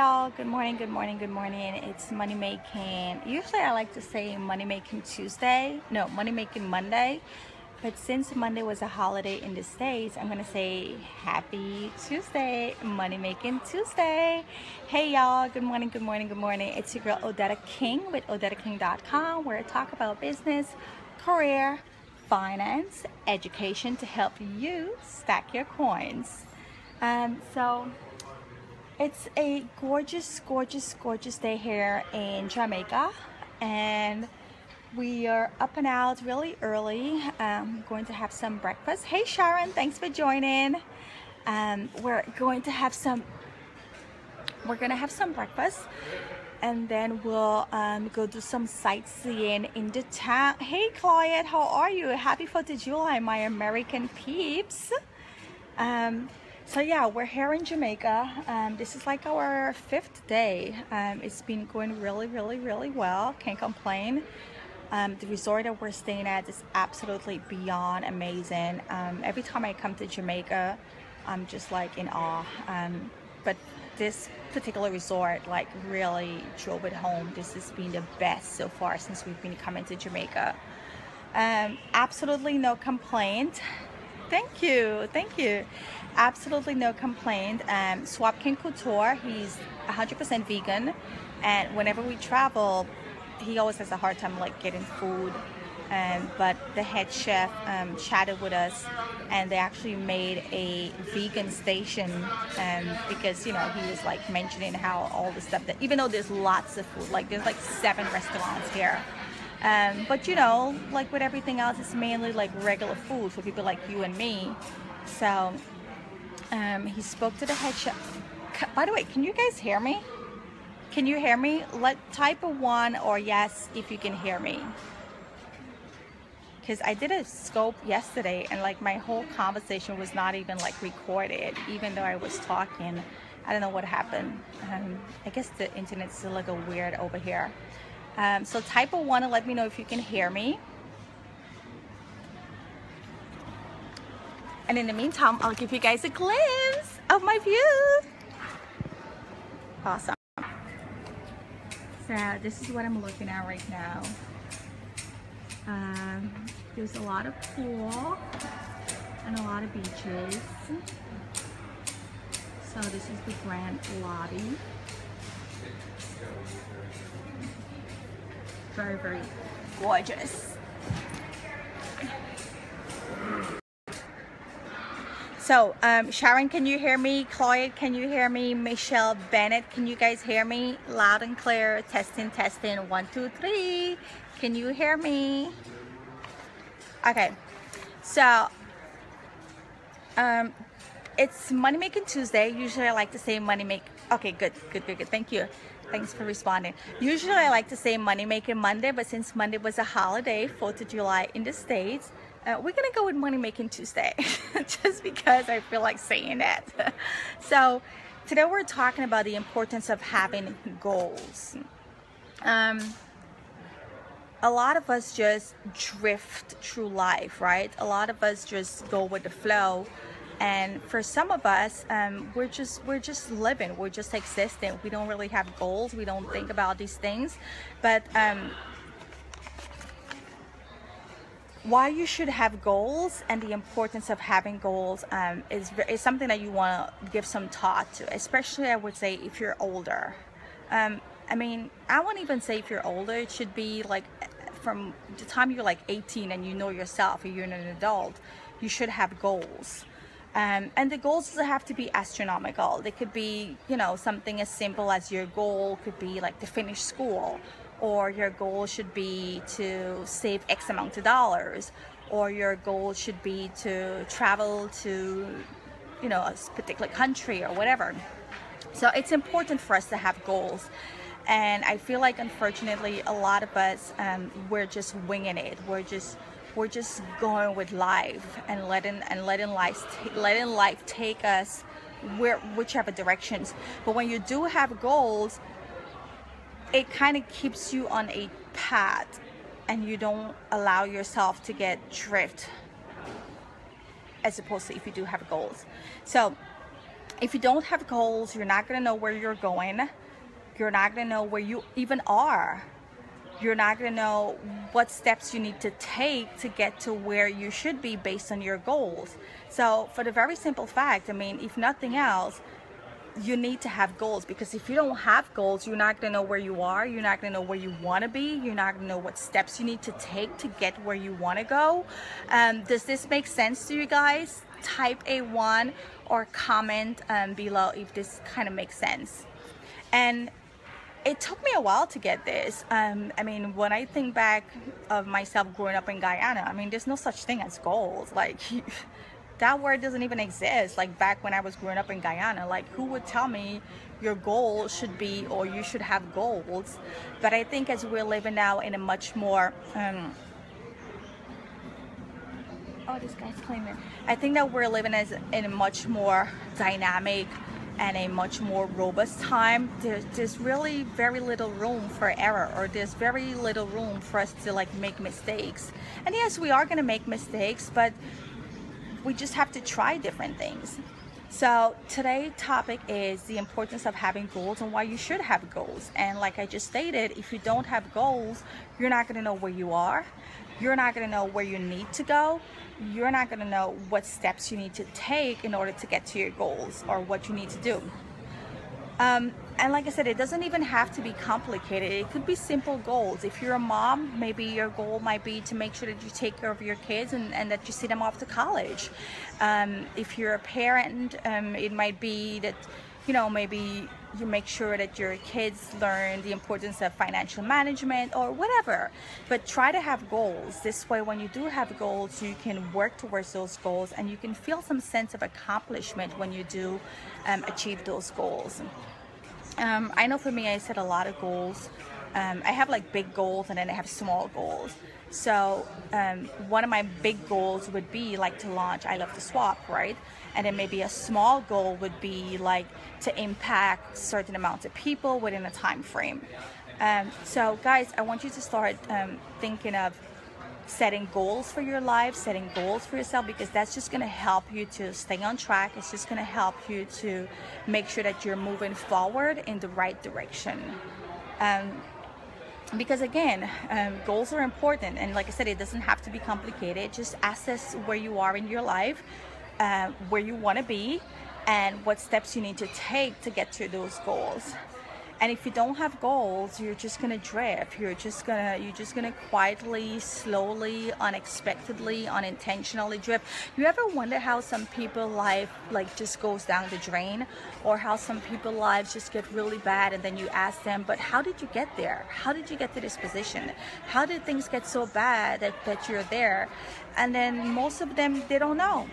y'all, good morning, good morning, good morning. It's money making. Usually I like to say money making Tuesday. No, money making Monday. But since Monday was a holiday in the States, I'm gonna say happy Tuesday, money making Tuesday. Hey y'all, good morning, good morning, good morning. It's your girl Odetta King with OdettaKing.com, where I talk about business, career, finance, education to help you stack your coins. So it's a gorgeous, gorgeous, gorgeous day here in Jamaica, and we are up and out really early. Going to have some breakfast. Hey Sharon, thanks for joining. We're going to have some. We're gonna have some breakfast, and then we'll go do some sightseeing in the town. Hey Claudette, how are you? Happy 4th of July, my American peeps. So yeah, we're here in Jamaica. This is like our 5th day. It's been going really, really, really well. Can't complain. The resort that we're staying at is absolutely beyond amazing. Every time I come to Jamaica, I'm just like in awe. But this particular resort like really drove it home. This has been the best so far since we've been coming to Jamaica. Absolutely no complaint. Thank you, thank you. Absolutely no complaint. Swap King Couture, he's 100% vegan, and whenever we travel, he always has a hard time like getting food. But the head chef chatted with us, and they actually made a vegan station because he was like mentioning how all the stuff that, even though there's lots of food, like there's like 7 restaurants here. But like with everything else, it's mainly like regular food for people like you and me. So he spoke to the head chef. By the way, can you guys hear me? Can you hear me? Type a 1 or yes if you can hear me. Because I did a scope yesterday, and like my whole conversation was not even like recorded, even though I was talking. I don't know what happened. I guess the internet's still like a weird over here. So type a 1 and let me know if you can hear me. And in the meantime, I'll give you guys a glimpse of my view. Awesome. So this is what I'm looking at right now. There's a lot of pool and a lot of beaches. So this is the grand lobby. Very, very gorgeous. So, Sharon, can you hear me? Claude, can you hear me? Michelle, Bennett, can you guys hear me? Loud and clear. Testing, testing. 1, 2, 3. Can you hear me? Okay. So, it's Money Making Tuesday. Usually I like to say money make. Okay, good. Thank you. Thanks for responding. Usually I like to say money making Monday, but since Monday was a holiday, 4th of July in the States, we're gonna go with money making Tuesday, just because I feel like saying that. So today we're talking about the importance of having goals. A lot of us just drift through life, right? A lot of us just go with the flow. And for some of us, we're just living, we're just existing. We don't really have goals. We don't think about these things. But why you should have goals and the importance of having goals is something that you want to give some thought to, especially I would say if you're older. I mean, I won't even say if you're older. It should be like from the time you're like 18 and you know yourself, or you're an adult, you should have goals. And the goals doesn't have to be astronomical. They could be, something as simple as your goal could be like to finish school, or your goal should be to save X amount of dollars, or your goal should be to travel to, a particular country or whatever. So it's important for us to have goals. And I feel like, unfortunately, a lot of us, we're just winging it. We're just going with life and letting life take us whichever directions. But when you do have goals, it kind of keeps you on a path, and you don't allow yourself to get drift, as opposed to if you do have goals. So If you don't have goals, you're not going to know where you're going. You're not going to know where you even are. You're not going to know what steps you need to take to get to where you should be based on your goals. So for the very simple fact, I mean, if nothing else, you need to have goals, because if you don't have goals, you're not going to know where you are. You're not going to know where you want to be. You're not going to know what steps you need to take to get where you want to go. Does this make sense to you guys? Type a 1 or comment below if this kind of makes sense. And it took me a while to get this. I mean, when I think back of myself growing up in Guyana, I mean, there's no such thing as goals. Like, that word doesn't even exist. Like, back when I was growing up in Guyana, like, who would tell me your goal should be, or you should have goals? But I think as we're living now in a much more, oh, this guy's claiming. I think that we're living in a much more dynamic and a much more robust time. There's really very little room for error, or there's very little room for us to like make mistakes. And yes, we are gonna make mistakes, but we just have to try different things. So today's topic is the importance of having goals and why you should have goals. And like I just stated, if you don't have goals, you're not gonna know where you are. You're not gonna know where you need to go. You're not gonna know what steps you need to take in order to get to your goals, or what you need to do. And like I said, it doesn't even have to be complicated. It could be simple goals. If you're a mom, maybe your goal might be to make sure that you take care of your kids and that you see them off to college. If you're a parent, it might be that, you know, maybe you make sure that your kids learn the importance of financial management or whatever. But try to have goals. This way, when you do have goals, you can work towards those goals, and you can feel some sense of accomplishment when you do achieve those goals. I know for me, I set a lot of goals. I have like big goals, and then I have small goals. So one of my big goals would be like to launch I Love to Swap, right? And then maybe a small goal would be like to impact certain amounts of people within a time frame. So guys, I want you to start thinking of setting goals for your life, setting goals for yourself, because that's just going to help you to stay on track. It's just going to help you to make sure that you're moving forward in the right direction. Because again, goals are important, and like I said, it doesn't have to be complicated. Just assess where you are in your life, where you want to be, and what steps you need to take to get to those goals. And if you don't have goals, you're just gonna drift. You're just gonna quietly, slowly, unexpectedly, unintentionally drift. You ever wonder how some people's life like just goes down the drain, or how some people's lives just get really bad, and then you ask them, but how did you get there? How did you get to this position? How did things get so bad that you're there? And then most of them, they don't know.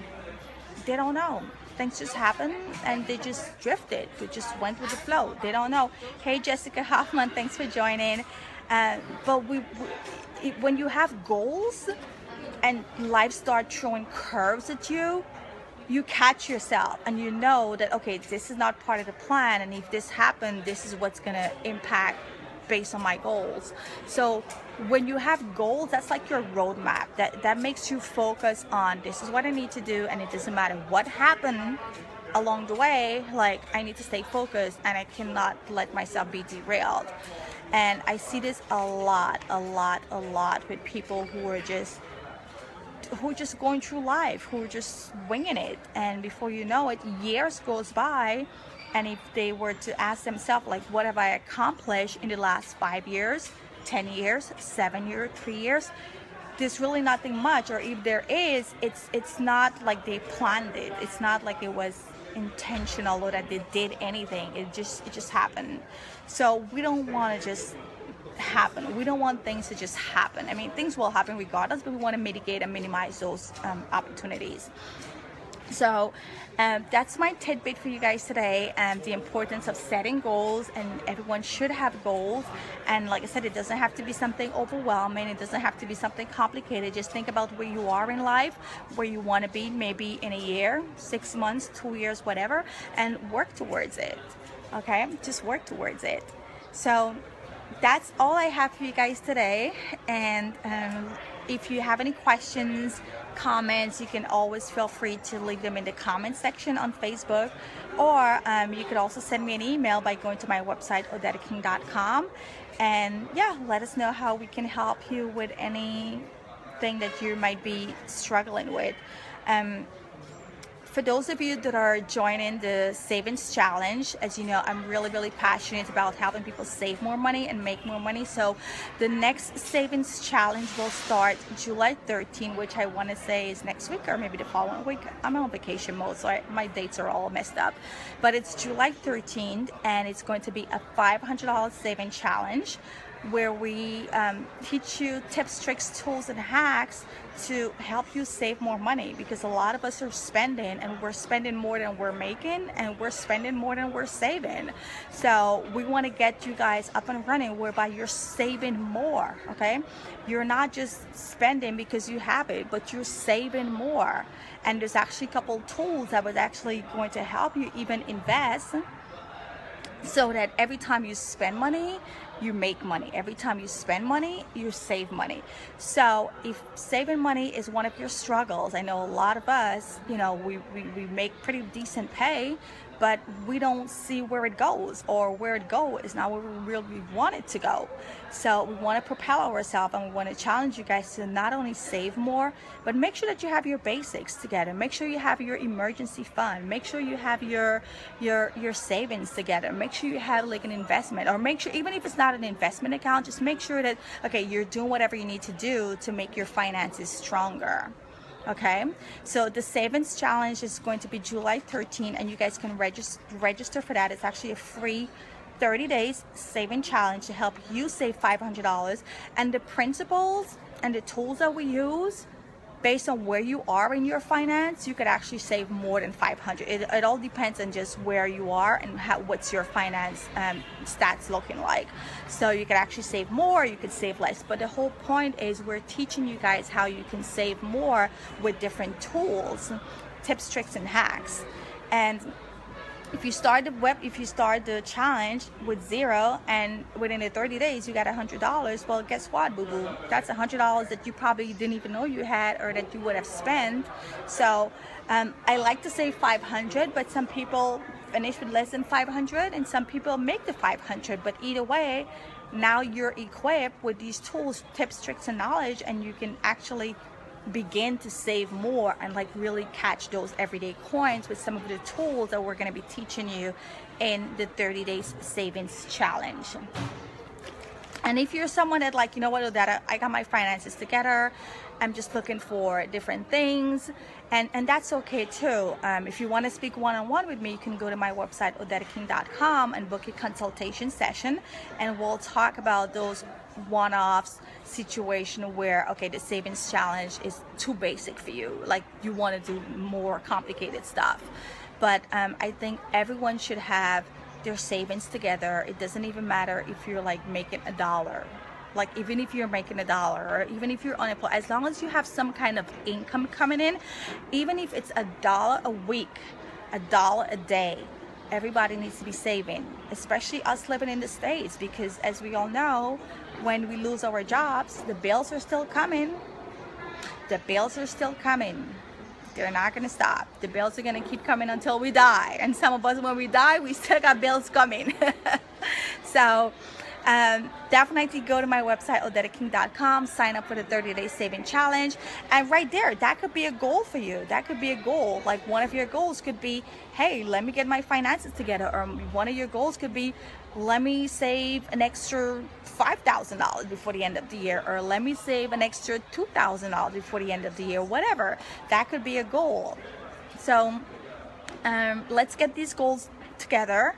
They don't know. Things just happened and they just drifted. They just went with the flow. They don't know. Hey, Jessica Hoffman, thanks for joining. But when you have goals and life starts throwing curves at you, you catch yourself and you know that, okay, this is not part of the plan. And if this happened, this is what's going to impact based on my goals. So when you have goals, that's like your roadmap. That makes you focus on, this is what I need to do, and it doesn't matter what happened along the way. Like, I need to stay focused, and I cannot let myself be derailed. And I see this a lot with people who are just going through life, who are just winging it, and before you know it, years goes by. And if they were to ask themselves, like, what have I accomplished in the last 5 years, 10 years, 7 years, 3 years, there's really nothing much. Or if there is, it's not like they planned it. It's not like it was intentional or that they did anything. It just happened. So we don't want to just happen. We don't want things to just happen. I mean, things will happen regardless, but we want to mitigate and minimize those opportunities. So that's my tidbit for you guys today, the importance of setting goals, and everyone should have goals. And like I said, it doesn't have to be something overwhelming. It doesn't have to be something complicated. Just think about where you are in life, where you want to be maybe in a year, 6 months, 2 years, whatever, and work towards it. Okay, just work towards it. So that's all I have for you guys today. And if you have any questions, comments, you can always feel free to leave them in the comment section on Facebook, or you could also send me an email by going to my website, odettaking.com, and yeah, let us know how we can help you with anything that you might be struggling with. For those of you that are joining the Savings Challenge, as you know, I'm really passionate about helping people save more money and make more money. So the next Savings Challenge will start July 13, which I want to say is next week or maybe the following week. I'm on vacation mode, so my dates are all messed up. But it's July 13th, and it's going to be a $500 saving challenge where we teach you tips, tricks, tools, and hacks to help you save more money, because a lot of us are spending, and we're spending more than we're making, and we're spending more than we're saving. So we want to get you guys up and running whereby you're saving more, okay? You're not just spending because you have it, but you're saving more. And there's actually a couple tools that was actually going to help you even invest, so that every time you spend money, you make money. Every time you spend money, you save money. So if saving money is one of your struggles, I know a lot of us, you know, we make pretty decent pay, but we don't see where it goes, or where it goes is not where we really want it to go. So we want to propel ourselves, and we want to challenge you guys to not only save more, but make sure that you have your basics together. Make sure you have your emergency fund. Make sure you have your savings together. Make sure you have like an investment, or make sure, even if it's not an investment account, just make sure that, okay, you're doing whatever you need to do to make your finances stronger. Okay, so the Savings Challenge is going to be July 13, and you guys can register for that. It's actually a free 30 days saving challenge to help you save $500. And the principles and the tools that we use, based on where you are in your finance, you could actually save more than $500. It all depends on just where you are and what's your finance stats looking like. So you could actually save more, you could save less. But the whole point is we're teaching you guys how you can save more with different tools, tips, tricks, and hacks. And if you start the challenge with zero, and within the 30 days you got $100, well, guess what, boo boo? That's $100 that you probably didn't even know you had, or that you would have spent. So I like to say 500, but some people finish with less than 500, and some people make the 500. But either way, now you're equipped with these tools, tips, tricks, and knowledge, and you can actually begin to save more and like really catch those everyday coins with some of the tools that we're going to be teaching you in the 30 days savings challenge. And if you're someone that, like, you know what, that I got my finances together, I'm just looking for different things, and that's okay too. If you want to speak one-on-one with me, you can go to my website, odettaking.com, and book a consultation session, and we'll talk about those one-offs situation where, okay, the savings challenge is too basic for you, like you want to do more complicated stuff. But I think everyone should have their savings together. It doesn't even matter if you're like making $1, like even if you're making $1, or even if you're unemployed, as long as you have some kind of income coming in, even if it's $1 a week, $1 a day, everybody needs to be saving, especially us living in the States, because as we all know, when we lose our jobs, the bills are still coming. The bills are still coming. They're not going to stop. The bills are going to keep coming until we die. And some of us, when we die, we still got bills coming. So definitely go to my website, odettaking.com, sign up for the 30-day saving challenge. And right there, that could be a goal for you. That could be a goal. Like one of your goals could be, hey, let me get my finances together. Or one of your goals could be, let me save an extra $5,000 before the end of the year, or let me save an extra $2,000 before the end of the year, whatever. That could be a goal. So let's get these goals together.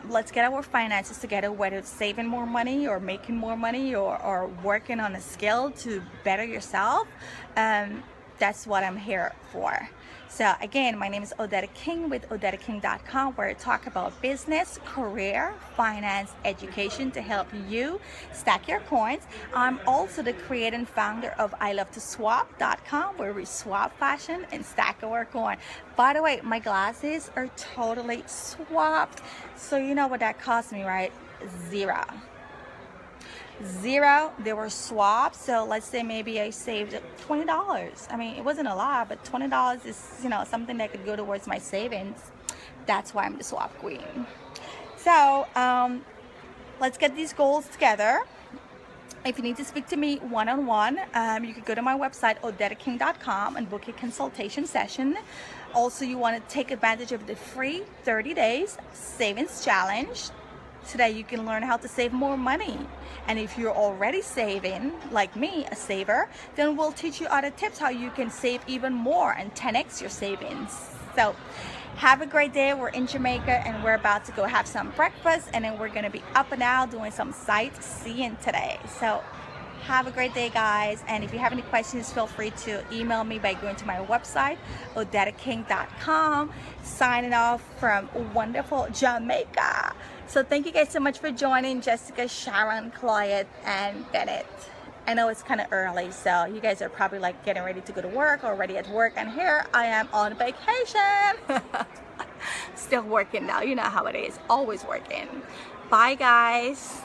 Let's get our finances together, whether it's saving more money or making more money, or working on a skill to better yourself. That's what I'm here for. So again, my name is Odetta King with odettaking.com, where I talk about business, career, finance, education to help you stack your coins. I'm also the creator and founder of ilovetoswap.com, where we swap fashion and stack our coin. By the way, my glasses are totally swapped. So you know what that cost me, right? $0. Zero. They were swaps. So let's say maybe I saved $20. I mean, it wasn't a lot, but $20 is, you know, something that could go towards my savings. That's why I'm the swap queen. So let's get these goals together. If you need to speak to me one-on-one, you could go to my website, odettaking.com, and book a consultation session. Also, you want to take advantage of the free 30 days savings challenge. Today, you can learn how to save more money. And if you're already saving, like me, a saver, then we'll teach you other tips how you can save even more and 10x your savings. So have a great day. We're in Jamaica and we're about to go have some breakfast, and then we're going to be up and out doing some sightseeing today. So have a great day, guys. And if you have any questions, feel free to email me by going to my website, odettaking.com. Signing off from wonderful Jamaica. So thank you guys so much for joining, Jessica, Sharon, Cloyd, and Bennett. I know it's kind of early, so you guys are probably like getting ready to go to work, or already at work, and here I am on vacation. Still working now, you know how it is, always working. Bye, guys.